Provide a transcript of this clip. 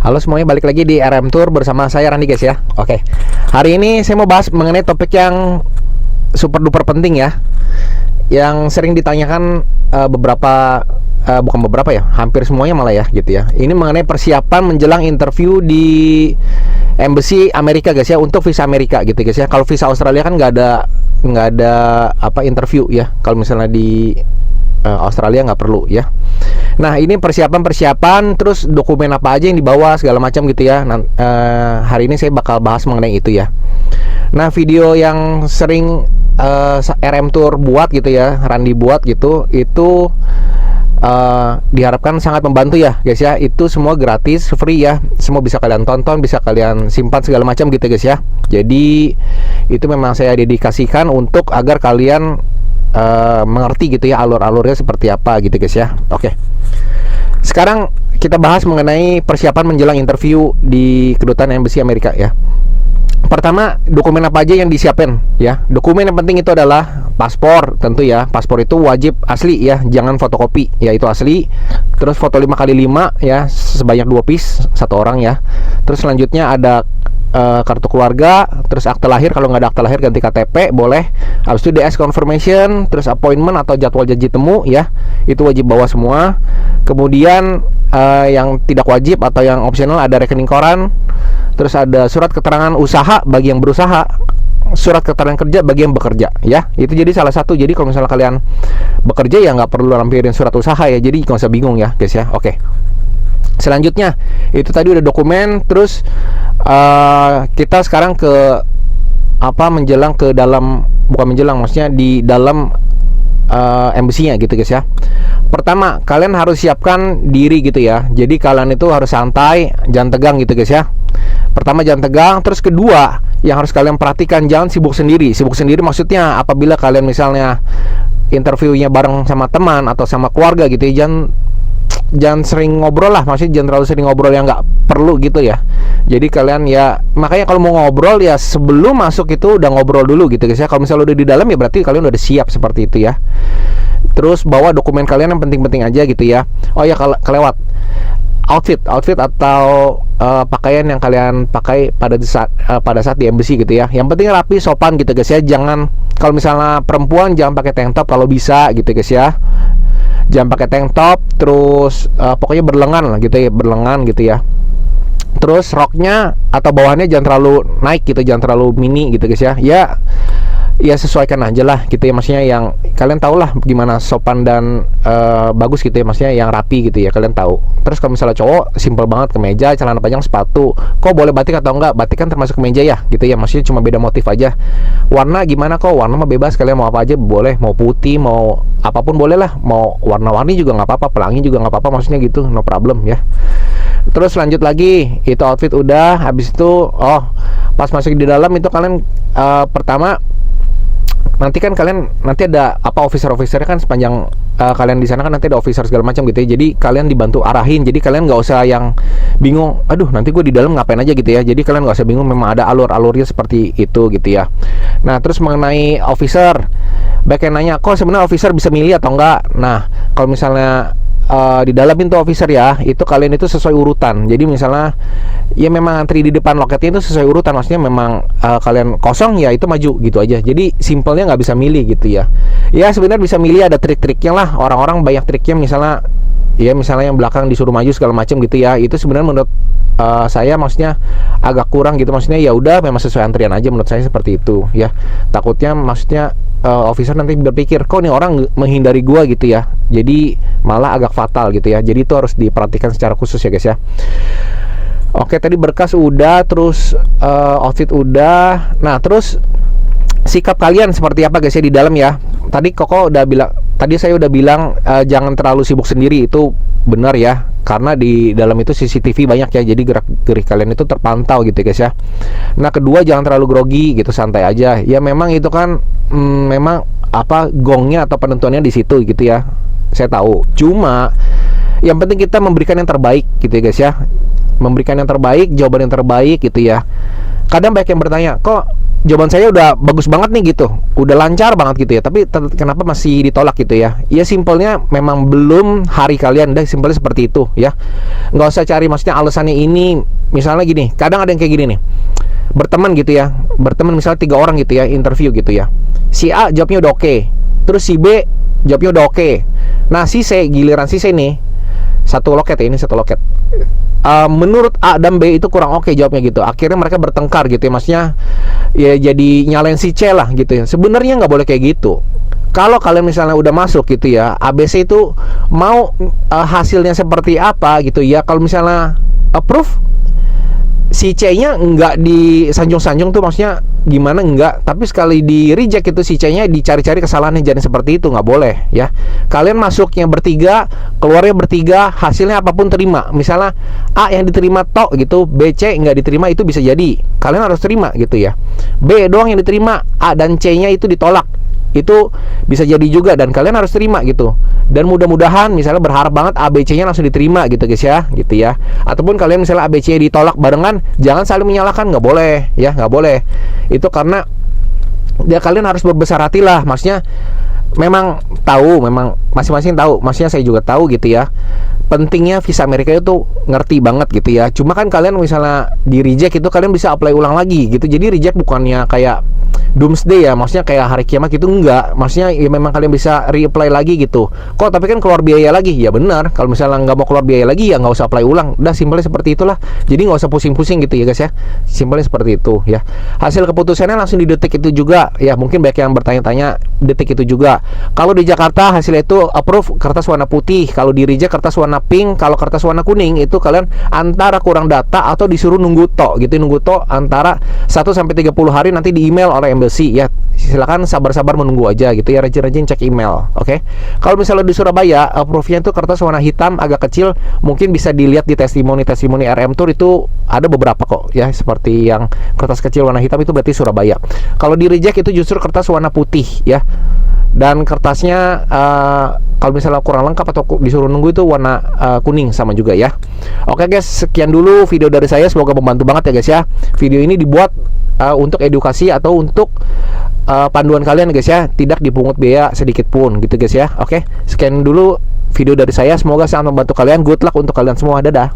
Halo semuanya, balik lagi di RM Tour bersama saya Randi guys ya. Oke, hari ini saya mau bahas mengenai topik yang super duper penting ya, yang sering ditanyakan bukan beberapa ya, hampir semuanya malah ya gitu ya. Ini mengenai persiapan menjelang interview di Embassy Amerika guys ya, untuk visa Amerika gitu guys ya. Kalau visa Australia kan nggak ada interview ya. Kalau misalnya di Australia nggak perlu ya. Nah, ini persiapan, terus dokumen apa aja yang dibawa segala macam gitu ya. Hari ini saya bakal bahas mengenai itu ya. Nah, video yang sering RM Tour buat gitu ya, Randi buat gitu, itu diharapkan sangat membantu ya guys ya. Itu semua gratis, free ya. Semua bisa kalian tonton, bisa kalian simpan segala macam gitu guys ya. Jadi itu memang saya dedikasikan untuk agar kalian mengerti gitu ya alur-alurnya seperti apa gitu guys ya. Oke. Sekarang kita bahas mengenai persiapan menjelang interview di kedutaan Embassy Amerika ya. Pertama, dokumen apa aja yang disiapin ya. Dokumen yang penting itu adalah paspor tentu ya. Paspor itu wajib asli ya, jangan fotokopi ya, itu asli. Terus foto 5x5 ya, sebanyak 2 piece, satu orang ya. Terus selanjutnya ada kartu keluarga, terus akte lahir, kalau nggak ada akte lahir ganti KTP boleh. Habis itu DS confirmation, terus appointment atau jadwal janji temu ya, itu wajib bawa semua. Kemudian yang tidak wajib atau yang opsional ada rekening koran, terus ada surat keterangan usaha bagi yang berusaha, surat keterangan kerja bagi yang bekerja ya. Itu jadi salah satu. Jadi kalau misalnya kalian bekerja ya nggak perlu lampirin surat usaha ya, jadi nggak usah bingung ya guys ya. Oke. Selanjutnya itu tadi udah dokumen. Terus kita sekarang ke menjelang ke dalam, bukan menjelang, maksudnya di dalam embassy-nya gitu guys ya. Pertama, kalian harus siapkan diri gitu ya. Jadi kalian itu harus santai, jangan tegang gitu guys ya. Pertama, jangan tegang. Terus kedua, yang harus kalian perhatikan, jangan sibuk sendiri. Sibuk sendiri maksudnya apabila kalian misalnya interviewnya bareng sama teman atau sama keluarga gitu ya, jangan sering ngobrol lah, maksudnya jangan terlalu sering ngobrol yang nggak perlu gitu ya. Jadi kalian ya, makanya kalau mau ngobrol ya sebelum masuk itu udah ngobrol dulu gitu guys ya. Kalau misalnya udah di dalam ya berarti kalian udah siap seperti itu ya. Terus bawa dokumen kalian yang penting-penting aja gitu ya. Oh ya, kelewat outfit atau pakaian yang kalian pakai pada saat di embassy gitu ya. Yang penting rapi, sopan gitu guys ya. Jangan, kalau misalnya perempuan jangan pakai tank top kalau bisa gitu guys ya. Jangan pakai tank top, terus pokoknya berlengan lah gitu ya, berlengan gitu ya. Terus roknya atau bawahannya jangan terlalu naik gitu, jangan terlalu mini gitu guys ya. Ya sesuaikan aja lah gitu ya, maksudnya yang kalian tahu lah gimana sopan dan bagus gitu ya, maksudnya yang rapi gitu ya, kalian tahu. Terus kalau misalnya cowok, simple banget, kemeja, celana panjang, sepatu. Kok boleh batik atau enggak? Batik kan termasuk kemeja ya gitu ya, maksudnya cuma beda motif aja. Warna gimana, kok warna mah bebas, kalian mau apa aja boleh, mau putih, mau apapun boleh lah, mau warna-warni juga nggak apa-apa, pelangi juga nggak apa-apa, maksudnya gitu, no problem ya. Terus lanjut lagi, itu outfit udah. Habis itu pas masuk di dalam itu kalian pertama, nanti kan kalian nanti ada officer-officernya kan sepanjang kalian di sana kan nanti ada officer segala macam gitu ya. Jadi kalian dibantu arahin. Jadi kalian nggak usah yang bingung, aduh nanti gue di dalam ngapain aja gitu ya. Jadi kalian nggak usah bingung, memang ada alur-alurnya seperti itu gitu ya. Nah, terus mengenai officer, banyak yang nanya, kok sebenarnya officer bisa milih atau enggak? Nah, kalau misalnya di dalam pintu officer ya, itu kalian itu sesuai urutan. Jadi misalnya ya memang antri di depan loketnya itu sesuai urutan, maksudnya memang kalian kosong ya itu maju gitu aja. Jadi simpelnya nggak bisa milih gitu ya. Ya sebenarnya bisa milih, ada trik-triknya lah. Orang-orang banyak triknya, misalnya yang belakang disuruh maju segala macam gitu ya. Itu sebenarnya menurut saya maksudnya agak kurang gitu, maksudnya ya udah memang sesuai antrian aja, menurut saya seperti itu ya. Takutnya maksudnya officer nanti berpikir, kok nih orang menghindari gua gitu ya, jadi malah agak fatal gitu ya. Jadi itu harus diperhatikan secara khusus ya guys ya. Oke, tadi berkas udah, terus outfit udah. Nah, terus sikap kalian seperti apa guys ya di dalam ya. Tadi saya udah bilang jangan terlalu sibuk sendiri, itu benar ya, karena di dalam itu CCTV banyak ya, jadi gerak-gerik kalian itu terpantau gitu guys ya. Nah, kedua, jangan terlalu grogi gitu, santai aja ya. Memang itu kan memang gongnya atau penentuannya di situ gitu ya, saya tahu. Cuma yang penting kita memberikan yang terbaik gitu ya guys ya, memberikan yang terbaik, jawaban yang terbaik gitu ya. Kadang banyak yang bertanya, kok jawaban saya udah bagus banget nih gitu, udah lancar banget gitu ya, tapi kenapa masih ditolak gitu ya? Ya simpelnya memang belum hari kalian, dah simpelnya seperti itu ya. Nggak usah cari maksudnya alasannya ini. Misalnya gini, kadang ada yang kayak gini nih, berteman gitu ya, berteman misalnya 3 orang gitu ya, interview gitu ya. Si A jawabnya udah oke, terus si B jawabnya udah oke. Nah si C, giliran si C nih, satu loket ya, ini satu loket. Menurut A dan B itu kurang oke jawabnya gitu. Akhirnya mereka bertengkar gitu ya, maksudnya ya jadi nyalain si C lah gitu ya. Sebenarnya nggak boleh kayak gitu. Kalau kalian misalnya udah masuk gitu ya, ABC itu mau hasilnya seperti apa gitu ya. Kalau misalnya approve, si C-nya nggak disanjung-sanjung tuh, maksudnya gimana nggak, tapi sekali di reject itu si C-nya dicari-cari kesalahannya, jadi seperti itu nggak boleh ya. Kalian masuknya bertiga, keluarnya bertiga, hasilnya apapun terima. Misalnya A yang diterima tok gitu, B, C nggak diterima, itu bisa jadi kalian harus terima gitu ya. B doang yang diterima, A dan C-nya itu ditolak, itu bisa jadi juga dan kalian harus terima gitu. Dan mudah-mudahan misalnya berharap banget ABC-nya langsung diterima gitu guys ya, gitu ya. Ataupun kalian misalnya ABC ditolak barengan, jangan saling menyalahkan, nggak boleh ya, nggak boleh. Itu karena ya kalian harus berbesar hati lah, maksudnya memang tahu, memang masing-masing tahu, maksudnya saya juga tahu gitu ya, pentingnya visa Amerika itu ngerti banget gitu ya. Cuma kan kalian misalnya di reject itu kalian bisa apply ulang lagi gitu. Jadi reject bukannya kayak doomsday ya, maksudnya kayak hari kiamat gitu, enggak. Maksudnya ya memang kalian bisa reapply lagi gitu. Kok tapi kan keluar biaya lagi? Ya benar, kalau misalnya nggak mau keluar biaya lagi ya nggak usah apply ulang. Udah simpelnya seperti itulah. Jadi nggak usah pusing-pusing gitu ya guys ya. Simpelnya seperti itu ya. Hasil keputusannya langsung di detik itu juga ya. Mungkin banyak yang bertanya-tanya, detik itu juga. Kalau di Jakarta hasilnya itu approve kertas warna putih, kalau di reject kertas warna pink, kalau kertas warna kuning itu kalian antara kurang data atau disuruh nunggu tok gitu, nunggu tok antara 1 sampai 30 hari, nanti di email oleh embassy ya. Silakan sabar-sabar menunggu aja gitu ya, rajin-rajin cek email. Oke. Kalau misalnya di Surabaya approve-nya itu kertas warna hitam agak kecil, mungkin bisa dilihat di testimoni RM Tour, itu ada beberapa kok ya, seperti yang kertas kecil warna hitam itu berarti Surabaya. Kalau di reject itu justru kertas warna putih ya. Dan kertasnya kalau misalnya kurang lengkap atau disuruh nunggu itu warna kuning sama juga ya. Oke guys, sekian dulu video dari saya, semoga membantu banget ya guys ya. Video ini dibuat untuk edukasi atau untuk panduan kalian guys ya, tidak dipungut biaya sedikit pun gitu guys ya. Oke, sekian dulu video dari saya, semoga sangat membantu kalian. Good luck untuk kalian semua, dadah.